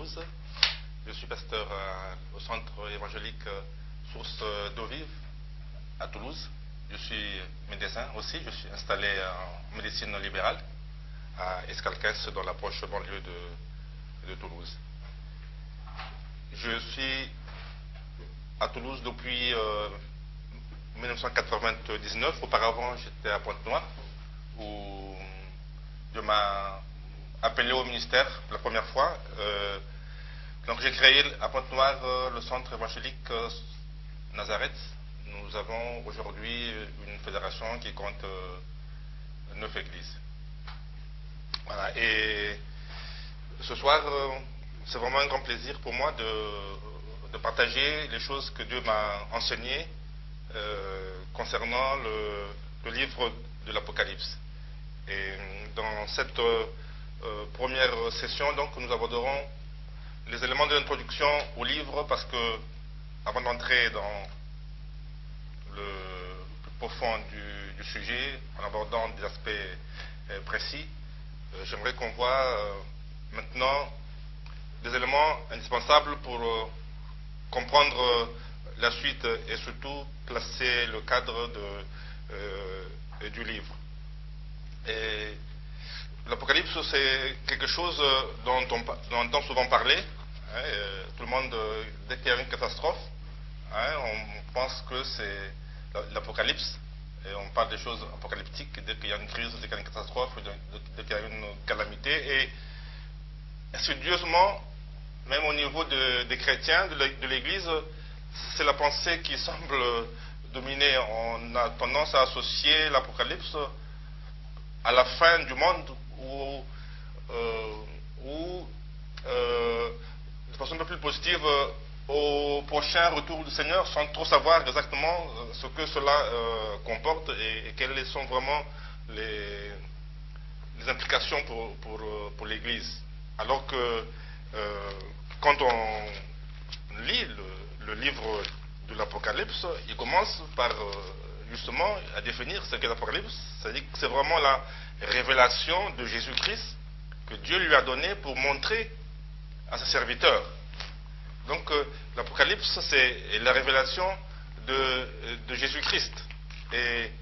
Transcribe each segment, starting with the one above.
Toulouse. Je suis pasteur au centre évangélique Source d'eau vive à Toulouse. Je suis médecin aussi, je suis installé en médecine libérale à Escalquens, dans la proche banlieue de Toulouse. Je suis à Toulouse depuis 1999. Auparavant, j'étais à Pointe-Noire, où Dieu m'a appelé au ministère la première fois. Donc j'ai créé à Pointe-Noire le centre évangélique Nazareth. Nous avons aujourd'hui une fédération qui compte 9 églises. Voilà. Et ce soir, c'est vraiment un grand plaisir pour moi de partager les choses que Dieu m'a enseignées concernant le livre de l'Apocalypse. Et dans cette première session, donc, nous aborderons les éléments de l'introduction au livre, parce que, avant d'entrer dans le plus profond du sujet, en abordant des aspects précis, j'aimerais qu'on voit maintenant des éléments indispensables pour comprendre la suite et surtout placer le cadre du livre. Et l'Apocalypse, c'est quelque chose dont on entend souvent parler. Tout le monde, dès qu'il y a une catastrophe, on pense que c'est l'Apocalypse. Et on parle des choses apocalyptiques dès qu'il y a une crise, dès qu'il y a une catastrophe, dès qu'il y a une calamité. Et insidieusement, même au niveau des chrétiens, de l'Église, c'est la pensée qui semble dominer. On a tendance à associer l'Apocalypse à la fin du monde, ou de façon un peu plus positive, au prochain retour du Seigneur, sans trop savoir exactement ce que cela comporte et quelles sont vraiment les implications pour l'Église. Alors que quand on lit le livre de l'Apocalypse, il commence par justement à définir ce qu'est l'Apocalypse. C'est-à-dire que c'est vraiment la révélation de Jésus-Christ que Dieu lui a donnée pour montrer à ses serviteurs. Donc l'Apocalypse, c'est la révélation de Jésus-Christ. Et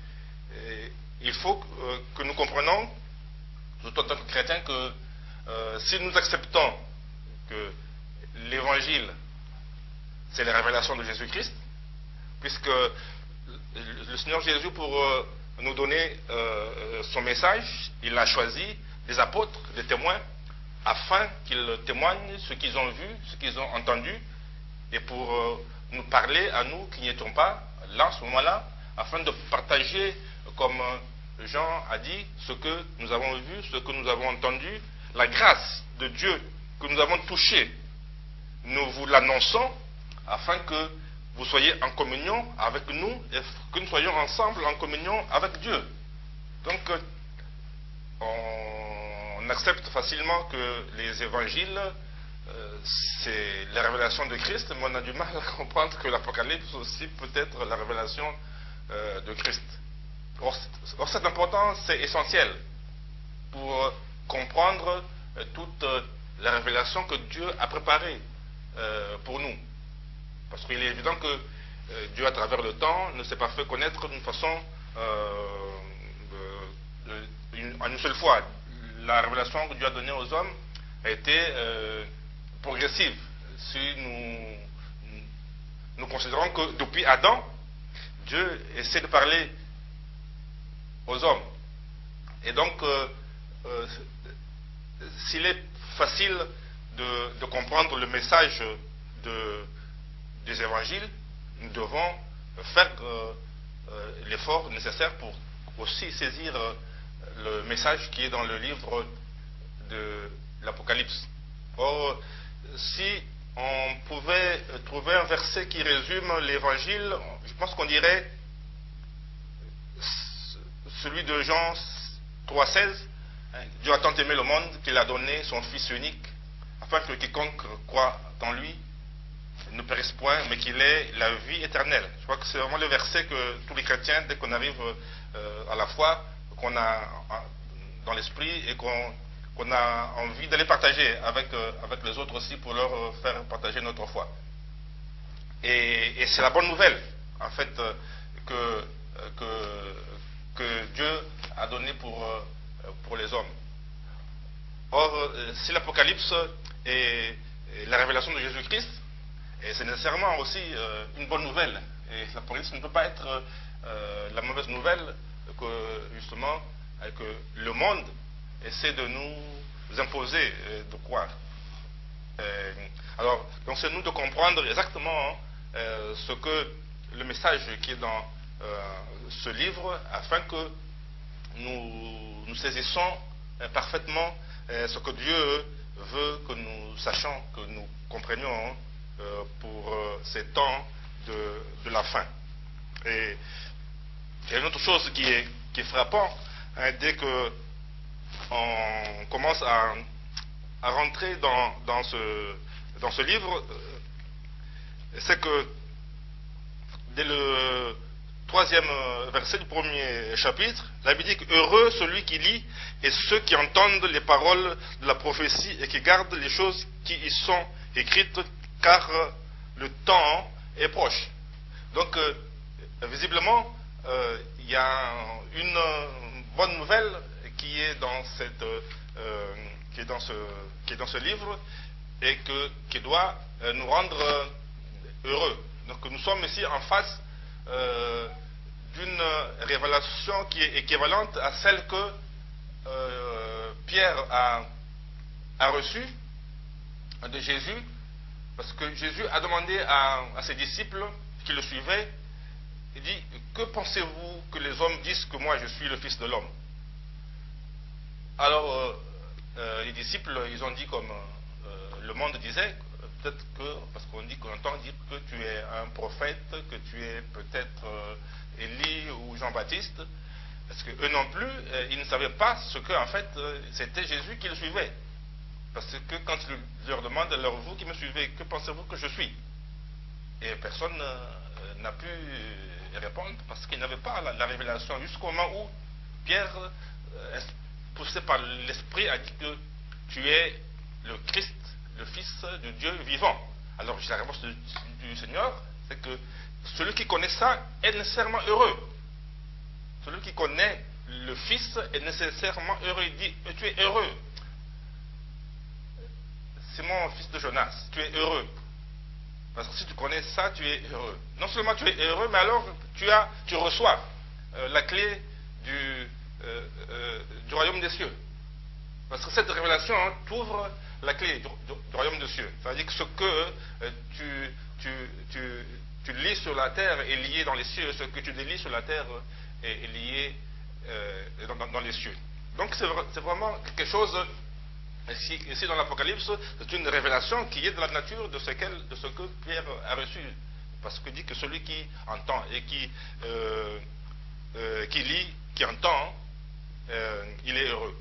il faut que nous comprenions, surtout en tant que chrétiens, que si nous acceptons que l'Évangile, c'est la révélation de Jésus-Christ, puisque le Seigneur Jésus, pour nous donner son message, il a choisi des apôtres, des témoins, afin qu'ils témoignent ce qu'ils ont vu, ce qu'ils ont entendu, et pour nous parler à nous qui n'y étions pas là, à ce moment-là, afin de partager, comme Jean a dit, ce que nous avons vu, ce que nous avons entendu, la grâce de Dieu que nous avons touchée. Nous vous l'annonçons afin que vous soyez en communion avec nous et que nous soyons ensemble en communion avec Dieu. Donc, on accepte facilement que les évangiles, c'est la révélation de Christ, mais on a du mal à comprendre que l'Apocalypse aussi peut être la révélation de Christ. Or, c'est important, c'est essentiel pour comprendre toute la révélation que Dieu a préparée pour nous. Parce qu'il est évident que Dieu, à travers le temps, ne s'est pas fait connaître d'une façon en une seule fois. La révélation que Dieu a donnée aux hommes a été progressive. Si nous considérons que depuis Adam, Dieu essaie de parler aux hommes. Et donc, s'il est facile de comprendre le message des évangiles, nous devons faire l'effort nécessaire pour aussi saisir le message qui est dans le livre de l'Apocalypse. Or, si on pouvait trouver un verset qui résume l'évangile, je pense qu'on dirait celui de Jean 3,16. Dieu a tant aimé le monde qu'il a donné son Fils unique, afin que quiconque croit en lui ne périsse point, mais qu'il ait la vie éternelle. Je crois que c'est vraiment le verset que tous les chrétiens, dès qu'on arrive à la foi, qu'on a dans l'esprit et qu'on qu'on a envie d'aller partager avec les autres aussi pour leur faire partager notre foi. Et c'est la bonne nouvelle, en fait, que Dieu a donnée pour les hommes. Or, si l'Apocalypse est la révélation de Jésus-Christ, c'est nécessairement aussi une bonne nouvelle. Et l'Apocalypse ne peut pas être la mauvaise nouvelle que, justement, que le monde essaie de nous imposer de croire. Alors, donc c'est nous de comprendre exactement ce que le message qui est dans ce livre, afin que nous saisissons parfaitement ce que Dieu veut que nous sachions, que nous comprenions pour ces temps de la fin. Et il y a une autre chose qui est frappant, dès que on commence à rentrer dans ce livre, c'est que dès le 3e verset du 1er chapitre, la Bible dit que heureux celui qui lit et ceux qui entendent les paroles de la prophétie et qui gardent les choses qui y sont écrites, car le temps est proche. Donc, visiblement, il y a une bonne nouvelle qui est dans ce livre et qui doit nous rendre heureux. Donc, nous sommes ici en face d'une révélation qui est équivalente à celle que Pierre a reçue de Jésus, parce que Jésus a demandé à ses disciples qui le suivaient, il dit, que pensez-vous que les hommes disent que moi je suis le Fils de l'homme? Alors les disciples, ils ont dit comme le monde disait, peut-être que, parce qu'on entend dire que tu es un prophète, que tu es peut-être Élie ou Jean-Baptiste, parce qu'eux non plus, ils ne savaient pas ce que, en fait, c'était Jésus qui le suivait. Parce que quand il leur demande, alors vous qui me suivez, que pensez-vous que je suis? Et personne n'a pu répondre, parce qu'il n'avait pas la révélation, jusqu'au moment où Pierre, poussé par l'Esprit, a dit que tu es le Christ, le Fils de Dieu vivant. Alors la réponse du Seigneur, c'est que celui qui connaît ça est nécessairement heureux. Celui qui connaît le Fils est nécessairement heureux. Il dit, tu es heureux. Simon, fils de Jonas, tu es heureux. Parce que si tu connais ça, tu es heureux. Non seulement tu es heureux, mais alors tu reçois la clé du royaume des cieux. Parce que cette révélation t'ouvre la clé du royaume des cieux. C'est-à-dire que ce que tu lis sur la terre est lié dans les cieux, ce que tu délis sur la terre est lié dans les cieux. Donc c'est vraiment quelque chose, ici dans l'Apocalypse, c'est une révélation qui est de la nature de ce que Pierre a reçu. Parce que dit que celui qui entend et qui lit, qui entend, il est heureux.